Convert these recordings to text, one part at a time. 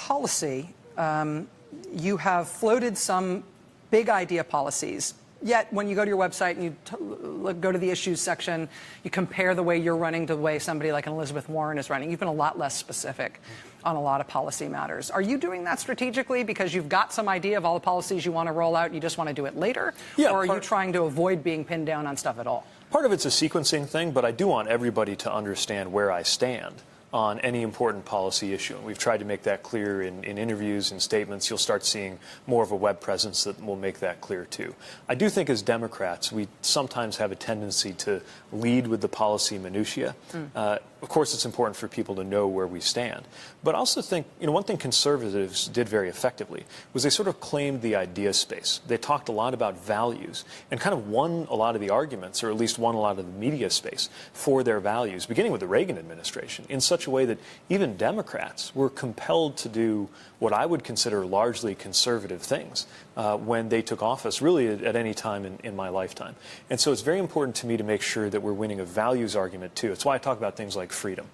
policy, you have floated some big idea policies. Yet, when you go to your website and you go to the issues section, you compare the way you're running to the way somebody like an Elizabeth Warren is running. You've been a lot less specific on a lot of policy matters. Are you doing that strategically because you've got some idea of all the policies you want to roll out and you just want to do it later? Yeah, or are you trying to avoid being pinned down on stuff at all? Part of it's a sequencing thing, but I do want everybody to understand where I stand on any important policy issue. And we've tried to make that clear in interviews and statements. You'll start seeing more of a web presence that will make that clear, too. I do think as Democrats, we sometimes have a tendency to lead with the policy minutiae. Of course, it's important for people to know where we stand. But I also think, one thing conservatives did very effectively was they sort of claimed the idea space. They talked a lot about values and kind of won a lot of the arguments, or at least won a lot of the media space for their values, beginning with the Reagan administration, in such a way that even Democrats were compelled to do what I would consider largely conservative things when they took office, really at any time in my lifetime. And so it's very important to me to make sure that we're winning a values argument, too. It's why I talk about things like freedom,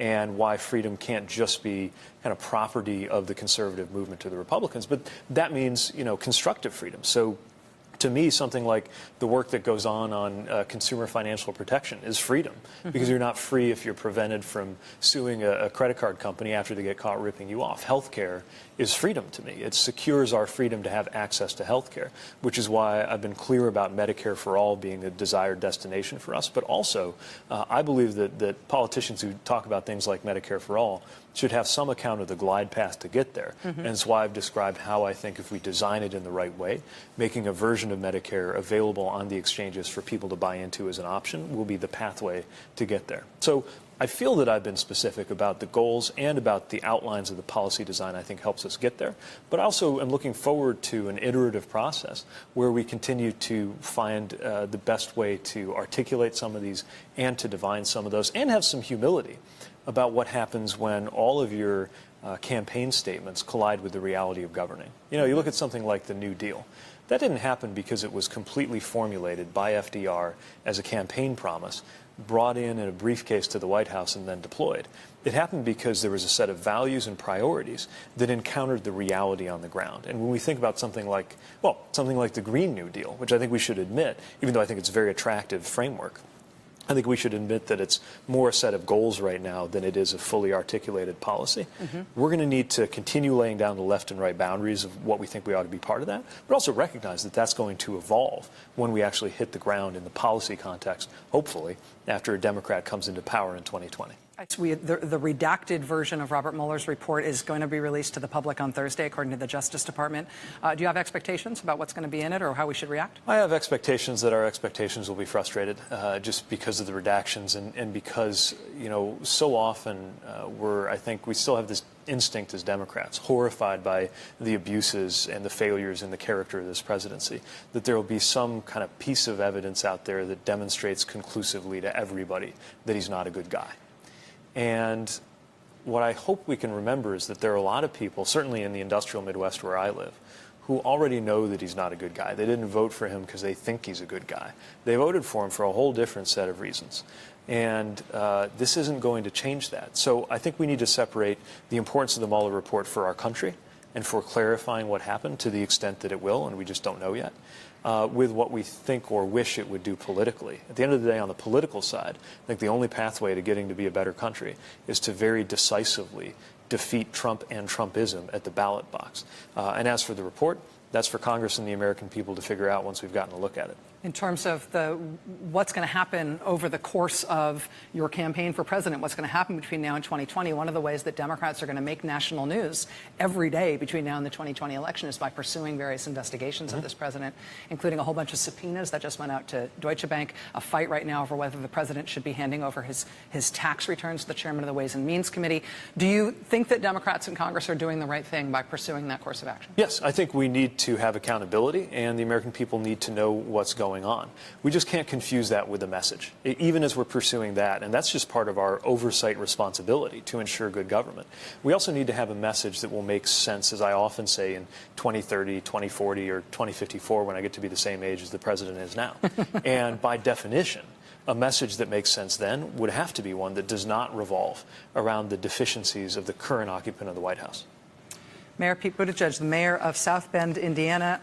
and why freedom can't just be kind of property of the conservative movement to the Republicans. But that means, constructive freedom. So to me, something like the work that goes on consumer financial protection is freedom, because you're not free if you're prevented from suing a credit card company after they get caught ripping you off. Healthcare is freedom to me. It secures our freedom to have access to healthcare, which is why I've been clear about Medicare for all being a desired destination for us. But also, I believe that politicians who talk about things like Medicare for all should have some account of the glide path to get there. And it's why I've described how I think if we design it in the right way, making a version of Medicare available on the exchanges for people to buy into as an option will be the pathway to get there. So I feel that I've been specific about the goals and about the outlines of the policy design I think helps us get there. But also am looking forward to an iterative process where we continue to find the best way to articulate some of these and to divine some of those, and have some humility about what happens when all of your campaign statements collide with the reality of governing. You look at something like the New Deal. That didn't happen because it was completely formulated by FDR as a campaign promise, brought in a briefcase to the White House and then deployed. It happened because there was a set of values and priorities that encountered the reality on the ground. And when we think about something like the Green New Deal, which I think we should admit, even though I think it's a very attractive framework, I think we should admit that it's more a set of goals right now than it is a fully articulated policy. We're going to need to continue laying down the left and right boundaries of what we think we ought to be part of that, but also recognize that that's going to evolve when we actually hit the ground in the policy context, hopefully, after a Democrat comes into power in 2020. The redacted version of Robert Mueller's report is going to be released to the public on Thursday, according to the Justice Department. Do you have expectations about what's going to be in it or how we should react? I have expectations that our expectations will be frustrated just because of the redactions and because, so often I think we still have this instinct as Democrats, horrified by the abuses and the failures in the character of this presidency, that there will be some kind of piece of evidence out there that demonstrates conclusively to everybody that he's not a good guy. And what I hope we can remember is that there are a lot of people, certainly in the industrial Midwest where I live, who already know that he's not a good guy. They didn't vote for him because they think he's a good guy. They voted for him for a whole different set of reasons. And this isn't going to change that. So I think we need to separate the importance of the Mueller report for our country and for clarifying what happened to the extent that it will, and we just don't know yet, with what we think or wish it would do politically. At the end of the day, on the political side, I think the only pathway to getting to be a better country is to very decisively defeat Trump and Trumpism at the ballot box. And as for the report, that's for Congress and the American people to figure out once we've gotten a look at it. In terms of what's going to happen over the course of your campaign for president, what's going to happen between now and 2020, one of the ways that Democrats are going to make national news every day between now and the 2020 election is by pursuing various investigations of this president, including a whole bunch of subpoenas that just went out to Deutsche Bank, a fight right now over whether the president should be handing over his tax returns to the chairman of the Ways and Means Committee. Do you think that Democrats in Congress are doing the right thing by pursuing that course of action? Yes, I think we need to have accountability, and the American people need to know what's going on. We just can't confuse that with a message, even as we're pursuing that. And that's just part of our oversight responsibility to ensure good government. We also need to have a message that will make sense, as I often say, in 2030, 2040, or 2054, when I get to be the same age as the president is now. And by definition, a message that makes sense then would have to be one that does not revolve around the deficiencies of the current occupant of the White House. Mayor Pete Buttigieg, the mayor of South Bend, Indiana.